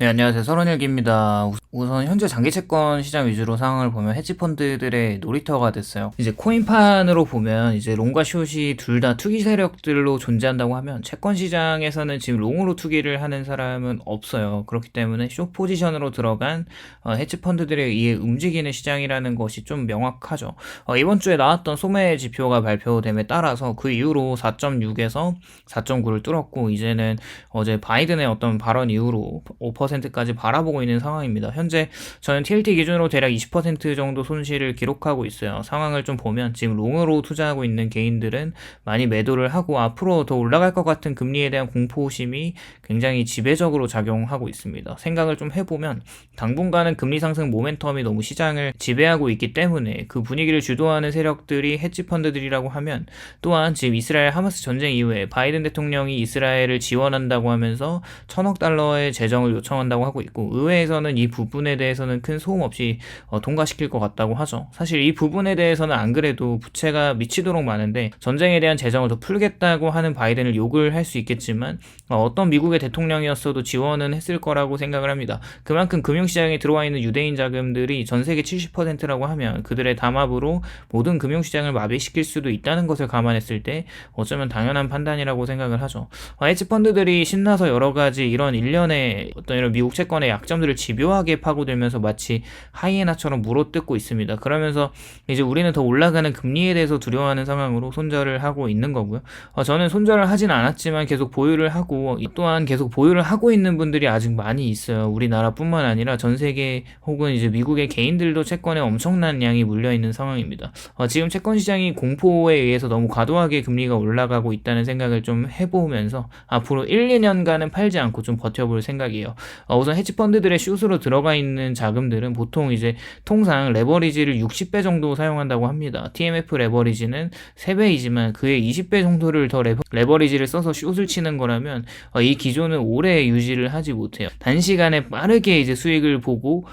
네, 안녕하세요. 서른일기입니다. 우선 현재 장기 채권 시장 위주로 상황을 보면 헤지펀드들의 놀이터가 됐어요. 이제 코인판으로 보면 이제 롱과 숏이 둘 다 투기 세력들로 존재한다고 하면 채권 시장에서는 지금 롱으로 투기를 하는 사람은 없어요. 그렇기 때문에 숏 포지션으로 들어간 헤지펀드들에 의해 움직이는 시장이라는 것이 좀 명확하죠. 이번 주에 나왔던 소매 지표가 발표됨에 따라서 그 이후로 4.6에서 4.9를 뚫었고 이제는 어제 바이든의 어떤 발언 이후로 5%까지 바라보고 있는 상황입니다. 현재 저는 TLT 기준으로 대략 20% 정도 손실을 기록하고 있어요. 상황을 좀 보면 지금 롱으로 투자하고 있는 개인들은 많이 매도를 하고 앞으로 더 올라갈 것 같은 금리에 대한 공포심이 굉장히 지배적으로 작용하고 있습니다. 생각을 좀 해보면 당분간은 금리 상승 모멘텀이 너무 시장을 지배하고 있기 때문에 그 분위기를 주도하는 세력들이 헤지펀드들이라고 하면 또한 지금 이스라엘 하마스 전쟁 이후에 바이든 대통령이 이스라엘을 지원한다고 하면서 1,000억 달러의 재정을 요청한다고 하고 있고 의회에서는 이 부분에 대해서는 큰 소음 없이 통과시킬 것 같다고 하죠. 사실 이 부분에 대해서는 안 그래도 부채가 미치도록 많은데 전쟁에 대한 재정을 더 풀겠다고 하는 바이든을 욕을 할 수 있겠지만 어떤 미국의 대통령이었어도 지원은 했을 거라고 생각을 합니다. 그만큼 금융시장에 들어와 있는 유대인 자금들이 전 세계 70%라고 하면 그들의 담합으로 모든 금융시장을 마비시킬 수도 있다는 것을 감안했을 때 어쩌면 당연한 판단이라고 생각을 하죠. 헤지펀드들이 신나서 여러 가지 이런 일련의 어떤 이런 미국 채권의 약점들을 집요하게 파고들면서 마치 하이에나처럼 물어뜯고 있습니다. 그러면서 이제 우리는 더 올라가는 금리에 대해서 두려워하는 상황으로 손절을 하고 있는 거고요. 저는 손절을 하진 않았지만 계속 보유를 하고 또한 계속 보유를 하고 있는 분들이 아직 많이 있어요. 우리나라뿐만 아니라 전 세계 혹은 이제 미국의 개인들도 채권에 엄청난 양이 물려 있는 상황입니다. 지금 채권 시장이 공포에 의해서 너무 과도하게 금리가 올라가고 있다는 생각을 좀 해보면서 앞으로 1, 2년간은 팔지 않고 좀 버텨볼 생각이에요. 우선 헤지펀드들의 숏으로 들어가 있는 자금들은 보통 이제 통상 레버리지를 60배 정도 사용한다고 합니다. TMF 레버리지는 3배이지만 그의 20배 정도를 더 레버리지를 써서 숏을 치는 거라면 이 기조는 오래 유지를 하지 못해요. 단시간에 빠르게 이제 수익을 보고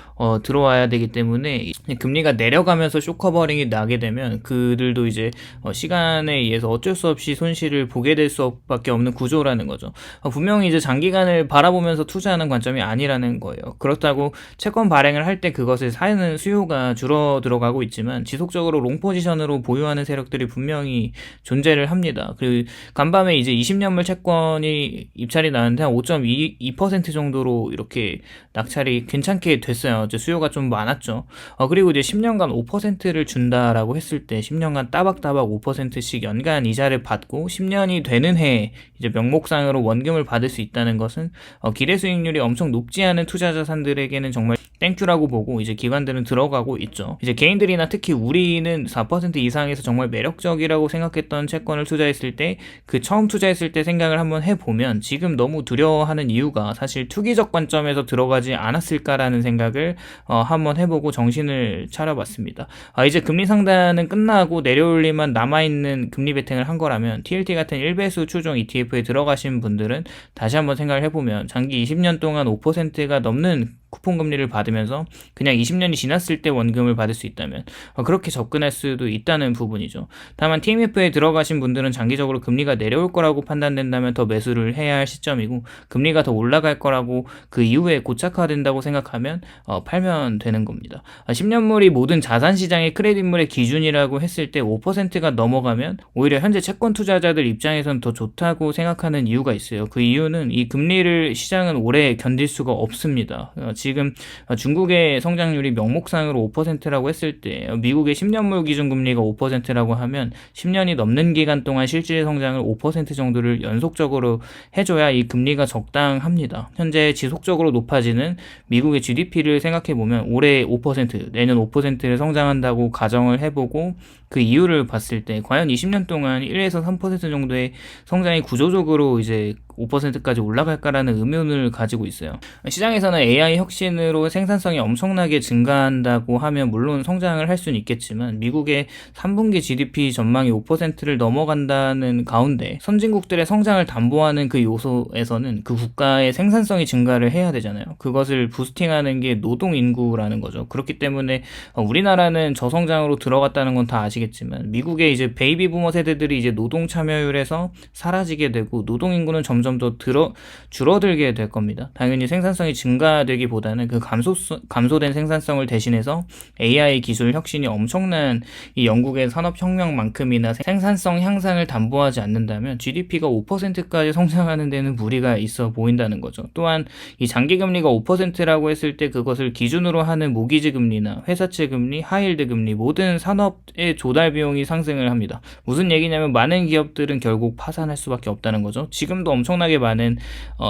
들어와야 되기 때문에 금리가 내려가면서 숏 커버링이 나게 되면 그들도 이제 시간에 의해서 어쩔 수 없이 손실을 보게 될 수밖에 없는 구조라는 거죠. 분명히 이제 장기간을 바라보면서 투자하는 관점이 아니라는 거예요. 그렇다고 채권 발행을 할 때 그것을 사는 수요가 줄어들어가고 있지만 지속적으로 롱 포지션으로 보유하는 세력들이 분명히 존재를 합니다. 그리고 간밤에 이제 20년물 채권이 입찰이 나는데 한 5.2% 정도로 이렇게 낙찰이 괜찮게 됐어요. 이제 수요가 좀 많았죠. 그리고 이제 10년간 5%를 준다라고 했을 때 10년간 따박따박 5%씩 연간 이자를 받고 10년이 되는 해에 이제 명목상으로 원금을 받을 수 있다는 것은 기대 수익률이 엄청 높지 않은 투자 자산들에게는 정말 땡큐라고 보고 이제 기관들은 들어가고 있죠. 이제 개인들이나 특히 우리는 4% 이상에서 정말 매력적이라고 생각했던 채권을 투자했을 때 그 처음 투자했을 때 생각을 한번 해보면 지금 너무 두려워하는 이유가 사실 투기적 관점에서 들어가지 않았을까라는 생각을 한번 해보고 정신을 차려봤습니다. 이제 금리 상단은 끝나고 내려올 일만 남아있는 금리 베팅을 한 거라면 TLT 같은 1배수 추종 ETF에 들어가신 분들은 다시 한번 생각을 해보면 장기 20년 동안 5%가 넘는 쿠폰 금리를 받으면서 그냥 20년이 지났을 때 원금을 받을 수 있다면 그렇게 접근할 수도 있다는 부분이죠. 다만 TMF에 들어가신 분들은 장기적으로 금리가 내려올 거라고 판단된다면 더 매수를 해야 할 시점이고 금리가 더 올라갈 거라고 그 이후에 고착화된다고 생각하면 팔면 되는 겁니다. 10년물이 모든 자산시장의 크레딧물의 기준이라고 했을 때 5%가 넘어가면 오히려 현재 채권 투자자들 입장에서는 더 좋다고 생각하는 이유가 있어요. 그 이유는 이 금리를 시장은 오래 견딜 수가 없습니다. 지금 중국의 성장률이 명목상으로 5%라고 했을 때 미국의 10년물 기준금리가 5%라고 하면 10년이 넘는 기간 동안 실질 성장을 5% 정도를 연속적으로 해줘야 이 금리가 적당합니다. 현재 지속적으로 높아지는 미국의 GDP를 생각해보면 올해 5%, 내년 5%를 성장한다고 가정을 해보고 그 이유를 봤을 때 과연 20년 동안 1에서 3% 정도의 성장이 구조적으로 이제 5%까지 올라갈까라는 의문을 가지고 있어요. 시장에서는 AI 혁신으로 생산성이 엄청나게 증가한다고 하면 물론 성장을 할 수는 있겠지만 미국의 3분기 GDP 전망이 5%를 넘어간다는 가운데 선진국들의 성장을 담보하는 그 요소에서는 그 국가의 생산성이 증가를 해야 되잖아요. 그것을 부스팅하는 게 노동 인구라는 거죠. 그렇기 때문에 우리나라는 저성장으로 들어갔다는 건 다 아시겠지만 미국의 이제 베이비 부머 세대들이 이제 노동 참여율에서 사라지게 되고 노동 인구는 점점 점점 더 줄어들게 될 겁니다. 당연히 생산성이 증가되기보다는 그 감소된 생산성을 대신해서 AI 기술 혁신이 엄청난 이 영국의 산업혁명만큼이나 생산성 향상을 담보하지 않는다면 GDP가 5%까지 성장하는 데는 무리가 있어 보인다는 거죠. 또한 이 장기금리가 5%라고 했을 때 그것을 기준으로 하는 모기지 금리나 회사채 금리, 하이힐드 금리 모든 산업의 조달 비용이 상승을 합니다. 무슨 얘기냐면 많은 기업들은 결국 파산할 수밖에 없다는 거죠. 지금도 엄청나게 많은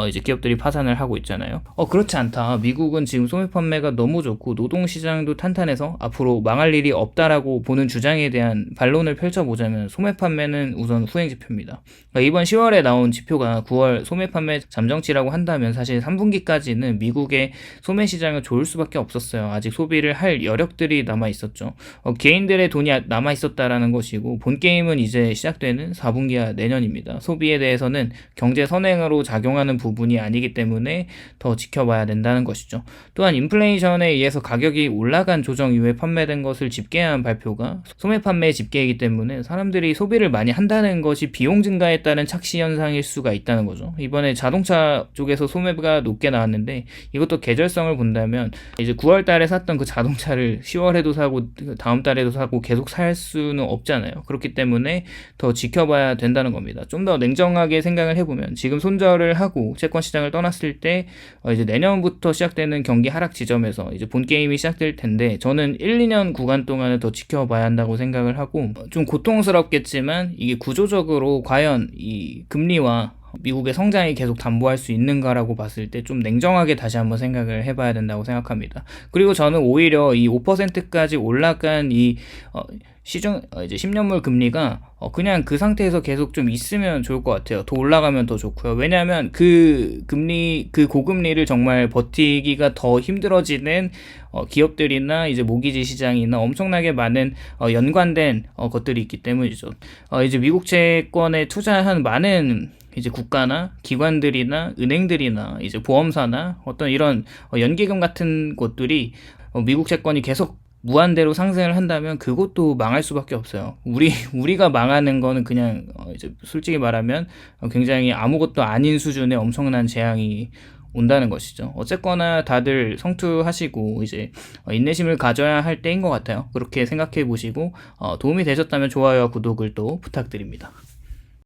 이제 기업들이 파산을 하고 있잖아요. 그렇지 않다. 미국은 지금 소매 판매가 너무 좋고 노동시장도 탄탄해서 앞으로 망할 일이 없다라고 보는 주장에 대한 반론을 펼쳐보자면 소매 판매는 우선 후행 지표입니다. 그러니까 이번 10월에 나온 지표가 9월 소매 판매 잠정치라고 한다면 사실 3분기까지는 미국의 소매 시장은 좋을 수밖에 없었어요. 아직 소비를 할 여력들이 남아 있었죠. 개인들의 돈이 남아 있었다라는 것이고 본 게임은 이제 시작되는 4분기와 내년입니다. 소비에 대해서는 경제 선행으로 작용하는 부분이 아니기 때문에 더 지켜봐야 된다는 것이죠. 또한 인플레이션에 의해서 가격이 올라간 조정 이후에 판매된 것을 집계한 발표가 소매 판매 집계이기 때문에 사람들이 소비를 많이 한다는 것이 비용 증가에 따른 착시 현상일 수가 있다는 거죠. 이번에 자동차 쪽에서 소매가 높게 나왔는데 이것도 계절성을 본다면 이제 9월 달에 샀던 그 자동차를 10월에도 사고 다음 달에도 사고 계속 살 수는 없잖아요. 그렇기 때문에 더 지켜봐야 된다는 겁니다. 좀 더 냉정하게 생각을 해보면 지금 손절을 하고 채권 시장을 떠났을 때 이제 내년부터 시작되는 경기 하락 지점에서 이제 본 게임이 시작될 텐데 저는 1, 2년 구간 동안은 더 지켜봐야 한다고 생각을 하고 좀 고통스럽겠지만 이게 구조적으로 과연 이 금리와 미국의 성장이 계속 담보할 수 있는가라고 봤을 때 좀 냉정하게 다시 한번 생각을 해봐야 된다고 생각합니다. 그리고 저는 오히려 이 5%까지 올라간 이 시중 이제 10년물 금리가 그냥 그 상태에서 계속 좀 있으면 좋을 것 같아요. 더 올라가면 더 좋고요. 왜냐하면 그 고금리를 정말 버티기가 더 힘들어지는 기업들이나 이제 모기지 시장이나 엄청나게 많은 연관된 것들이 있기 때문이죠. 이제 미국 채권에 투자한 많은 이제 국가나 기관들이나 은행들이나 이제 보험사나 어떤 이런 연기금 같은 곳들이 미국 채권이 계속 무한대로 상승을 한다면 그것도 망할 수밖에 없어요. 우리가 망하는 거는 그냥 이제 솔직히 말하면 굉장히 아무것도 아닌 수준의 엄청난 재앙이 온다는 것이죠. 어쨌거나 다들 성투하시고 이제 인내심을 가져야 할 때인 것 같아요. 그렇게 생각해 보시고 도움이 되셨다면 좋아요와 구독을 또 부탁드립니다.